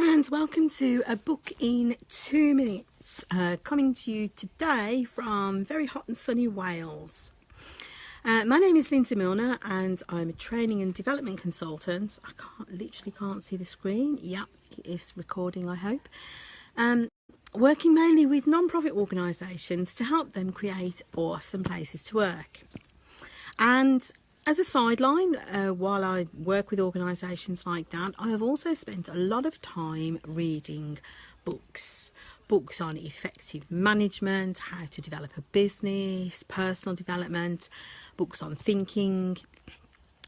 and welcome to a book in 2 minutes, coming to you today from very hot and sunny Wales. My name is Lindsay Milner and I'm a training and development consultant. I literally can't see the screen. Yep, it is recording, I hope. Working mainly with non-profit organisations to help them create awesome places to work. And as a sideline, while I work with organisations like that, I have also spent a lot of time reading books on effective management, how to develop a business, personal development, books on thinking,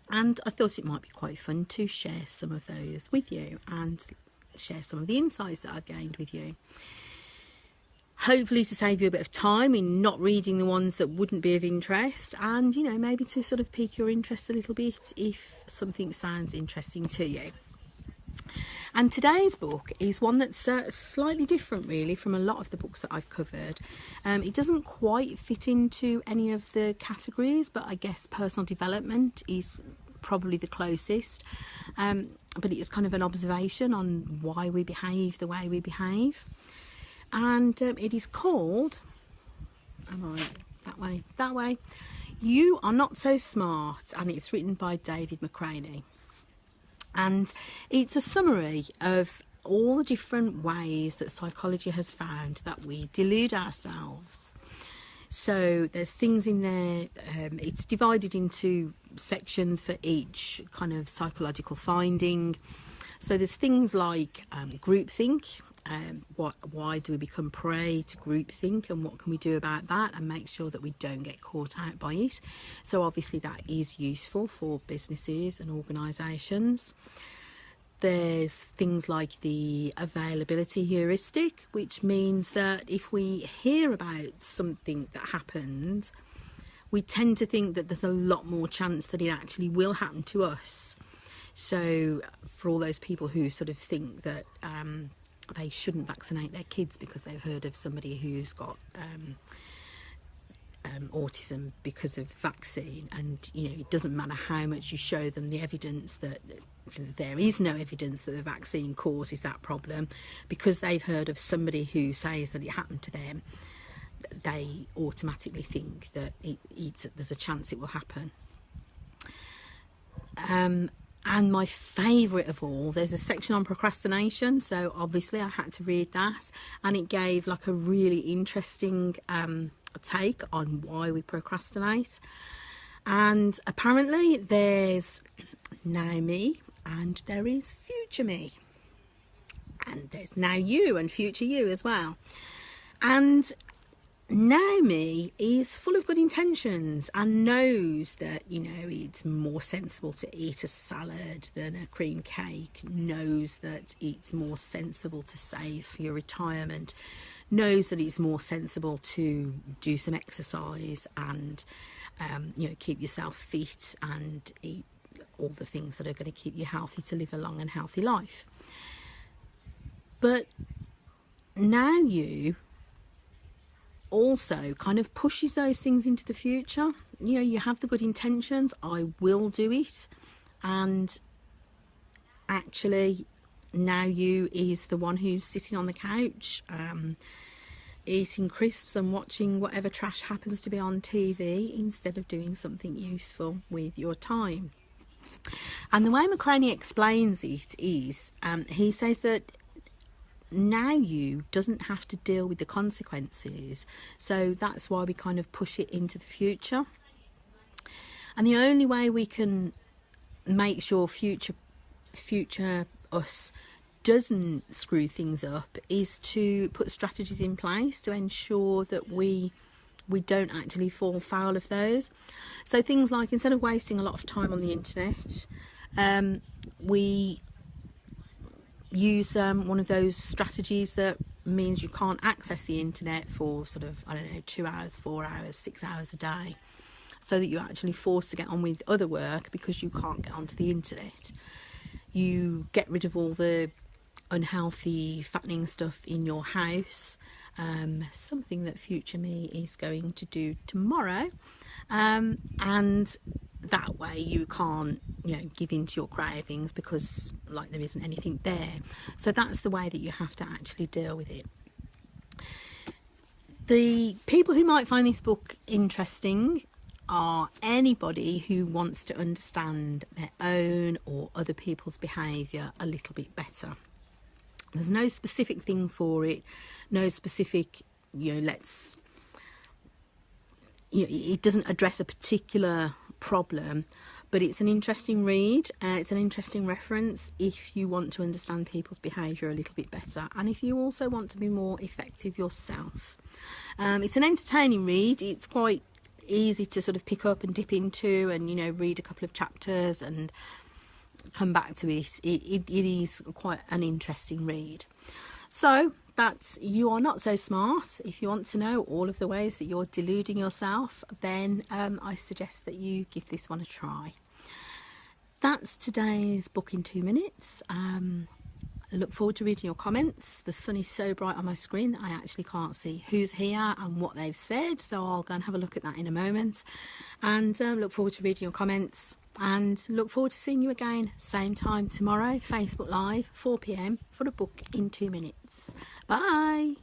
and I thought it might be quite fun to share some of those with you and share some of the insights that I've gained with you. Hopefully to save you a bit of time in not reading the ones that wouldn't be of interest, and maybe to sort of pique your interest a little bit if something sounds interesting to you. And today's book is one that's slightly different really from a lot of the books that I've covered. It doesn't quite fit into any of the categories, but I guess personal development is probably the closest. But it's kind of an observation on why we behave the way we behave. And it is called, that way, You Are Not So Smart, and it's written by David McRaney. And it's a summary of all the different ways that psychology has found that we delude ourselves. So there's things in there, it's divided into sections for each kind of psychological finding. So there's things like groupthink. Why do we become prey to groupthink, and what can we do about that and make sure that we don't get caught out by it? So obviously that is useful for businesses and organisations. There's things like the availability heuristic, which means that if we hear about something that happened, we tend to think that there's a lot more chance that it actually will happen to us. So for all those people who sort of think that they shouldn't vaccinate their kids because they've heard of somebody who's got autism because of the vaccine, and it doesn't matter how much you show them the evidence that there is no evidence that the vaccine causes that problem, because they've heard of somebody who says that it happened to them, they automatically think that there's a chance it will happen. And my favourite of all, there's a section on procrastination, so obviously I had to read that, and it gave like a really interesting take on why we procrastinate. And apparently there's now me and there is future me, and there's now you and future you as well. And now me is full of good intentions and knows that it's more sensible to eat a salad than a cream cake, knows that it's more sensible to save for your retirement, knows that it's more sensible to do some exercise and keep yourself fit and eat all the things that are going to keep you healthy to live a long and healthy life. But now you also kind of pushes those things into the future. You have the good intentions, I will do it, and actually now you is the one who's sitting on the couch eating crisps and watching whatever trash happens to be on TV instead of doing something useful with your time. And the way McRaney explains it is he says that now you doesn't have to deal with the consequences, so that's why we kind of push it into the future. And the only way we can make sure future us doesn't screw things up is to put strategies in place to ensure that we don't actually fall foul of those. So things like, instead of wasting a lot of time on the internet, we use one of those strategies that means you can't access the internet for sort of 2 hours, 4 hours, 6 hours a day, so that you're actually forced to get on with other work because you can't get onto the internet. You get rid of all the unhealthy fattening stuff in your house, something that future me is going to do tomorrow, and that way you can't, give in to your cravings because like there isn't anything there. So that's the way that you have to actually deal with it. The people who might find this book interesting are anybody who wants to understand their own or other people's behaviour a little bit better. There's no specific thing for it, no specific, it doesn't address a particular problem, but it's an interesting read. It's an interesting reference if you want to understand people's behaviour a little bit better, and if you also want to be more effective yourself. It's an entertaining read. It's quite easy to sort of pick up and dip into and, read a couple of chapters and come back to it. It is quite an interesting read. So that's You Are Not So Smart. If you want to know all of the ways that you're deluding yourself, then I suggest that you give this one a try. That's today's book in 2 minutes. I look forward to reading your comments. The sun is so bright on my screen that I actually can't see who's here and what they've said, so I'll go and have a look at that in a moment. And look forward to reading your comments, and look forward to seeing you again same time tomorrow, Facebook Live, 4 p.m, for a book in 2 minutes. Bye.